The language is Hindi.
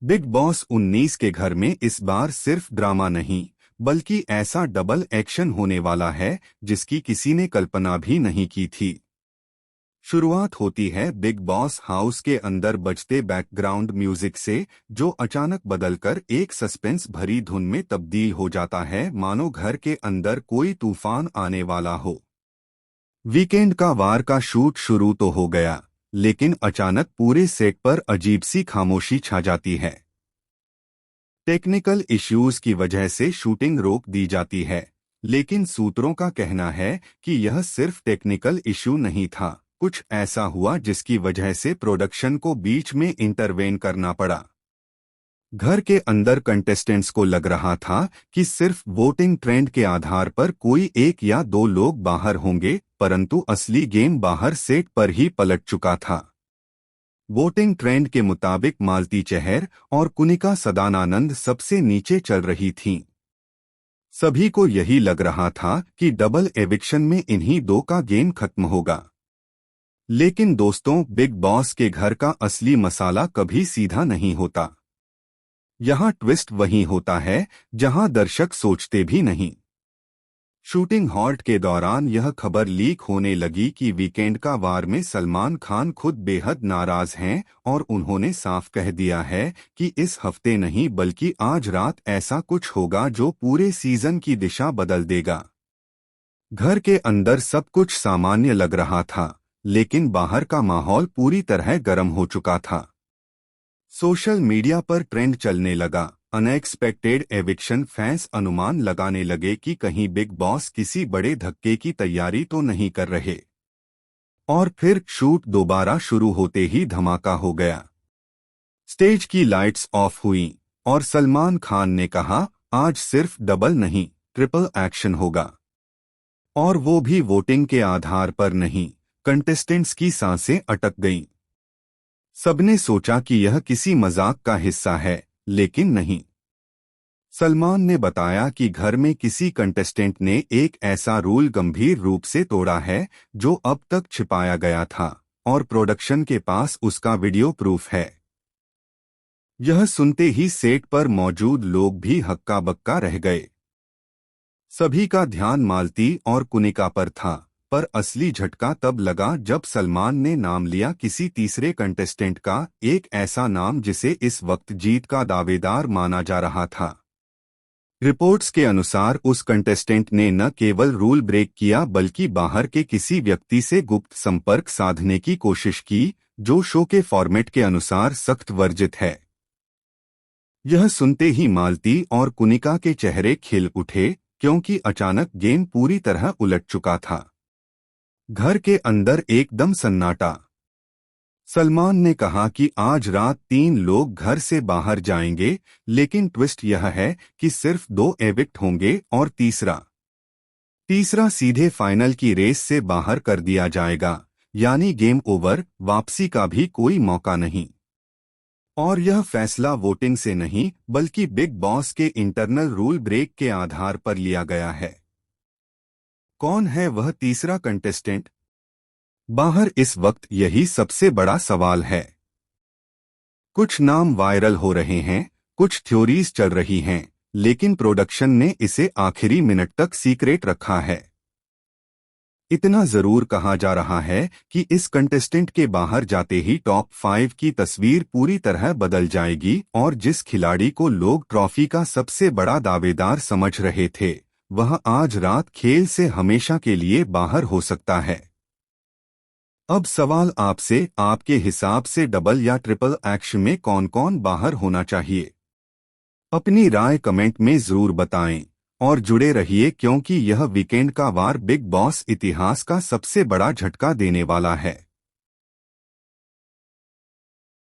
बिग बॉस 19 के घर में इस बार सिर्फ ड्रामा नहीं बल्कि ऐसा डबल एक्शन होने वाला है जिसकी किसी ने कल्पना भी नहीं की थी। शुरुआत होती है बिग बॉस हाउस के अंदर बजते बैकग्राउंड म्यूजिक से, जो अचानक बदलकर एक सस्पेंस भरी धुन में तब्दील हो जाता है, मानो घर के अंदर कोई तूफान आने वाला हो। वीकेंड का वार का शूट शुरू तो हो गया, लेकिन अचानक पूरे सेट पर अजीब सी खामोशी छा जाती है। टेक्निकल इश्यूज की वजह से शूटिंग रोक दी जाती है, लेकिन सूत्रों का कहना है कि यह सिर्फ टेक्निकल इश्यू नहीं था। कुछ ऐसा हुआ जिसकी वजह से प्रोडक्शन को बीच में इंटरवेन करना पड़ा। घर के अंदर कंटेस्टेंट्स को लग रहा था कि सिर्फ वोटिंग ट्रेंड के आधार पर कोई एक या दो लोग बाहर होंगे, परंतु असली गेम बाहर सेट पर ही पलट चुका था। वोटिंग ट्रेंड के मुताबिक मालती चहर और कुनिका सदानंद सबसे नीचे चल रही थीं। सभी को यही लग रहा था कि डबल एविक्शन में इन्हीं दो का गेम खत्म होगा। लेकिन दोस्तों, बिग बॉस के घर का असली मसाला कभी सीधा नहीं होता। यहाँ ट्विस्ट वहीं होता है जहाँ दर्शक सोचते भी नहीं। शूटिंग हॉल्ट के दौरान यह खबर लीक होने लगी कि वीकेंड का वार में सलमान खान खुद बेहद नाराज हैं और उन्होंने साफ कह दिया है कि इस हफ्ते नहीं बल्कि आज रात ऐसा कुछ होगा जो पूरे सीजन की दिशा बदल देगा। घर के अंदर सब कुछ सामान्य लग रहा था, लेकिन बाहर का माहौल पूरी तरह गर्म हो चुका था। सोशल मीडिया पर ट्रेंड चलने लगा। अनएक्सपेक्टेड एविक्शन फैंस अनुमान लगाने लगे कि कहीं बिग बॉस किसी बड़े धक्के की तैयारी तो नहीं कर रहे। और फिर शूट दोबारा शुरू होते ही धमाका हो गया। स्टेज की लाइट्स ऑफ हुई और सलमान खान ने कहा, आज सिर्फ डबल नहीं ट्रिपल एक्शन होगा। और वो भी वोटिंग के आधार पर नहीं। कंटेस्टेंट्स की सांसें अटक गईं। सबने सोचा कि यह किसी मजाक का हिस्सा है, लेकिन नहीं। सलमान ने बताया कि घर में किसी कंटेस्टेंट ने एक ऐसा रूल गंभीर रूप से तोड़ा है जो अब तक छिपाया गया था, और प्रोडक्शन के पास उसका वीडियो प्रूफ है। यह सुनते ही सेट पर मौजूद लोग भी हक्का बक्का रह गए। सभी का ध्यान मालती और कुनिका पर था, पर असली झटका तब लगा जब सलमान ने नाम लिया किसी तीसरे कंटेस्टेंट का, एक ऐसा नाम जिसे इस वक्त जीत का दावेदार माना जा रहा था। रिपोर्ट्स के अनुसार उस कंटेस्टेंट ने न केवल रूल ब्रेक किया बल्कि बाहर के किसी व्यक्ति से गुप्त संपर्क साधने की कोशिश की, जो शो के फॉर्मेट के अनुसार सख्त वर्जित है। यह सुनते ही मालती और कुनिका के चेहरे खिल उठे, क्योंकि अचानक गेम पूरी तरह उलट चुका था। घर के अंदर एकदम सन्नाटा। सलमान ने कहा कि आज रात 3 लोग घर से बाहर जाएंगे, लेकिन ट्विस्ट यह है कि सिर्फ 2 एविक्ट होंगे और तीसरा सीधे फाइनल की रेस से बाहर कर दिया जाएगा, यानी गेम ओवर, वापसी का भी कोई मौका नहीं। और यह फैसला वोटिंग से नहीं बल्कि बिग बॉस के इंटरनल रूल ब्रेक के आधार पर लिया गया है। कौन है वह तीसरा कंटेस्टेंट? बाहर इस वक्त यही सबसे बड़ा सवाल है। कुछ नाम वायरल हो रहे हैं, कुछ थ्योरीज चल रही हैं, लेकिन प्रोडक्शन ने इसे आखिरी मिनट तक सीक्रेट रखा है। इतना जरूर कहा जा रहा है कि इस कंटेस्टेंट के बाहर जाते ही टॉप 5 की तस्वीर पूरी तरह बदल जाएगी, और जिस खिलाड़ी को लोग ट्रॉफी का सबसे बड़ा दावेदार समझ रहे थे, वह आज रात खेल से हमेशा के लिए बाहर हो सकता है। अब सवाल आपसे, आपके हिसाब से डबल या ट्रिपल एक्शन में कौन कौन बाहर होना चाहिए? अपनी राय कमेंट में जरूर बताएं और जुड़े रहिए, क्योंकि यह वीकेंड का वार बिग बॉस इतिहास का सबसे बड़ा झटका देने वाला है।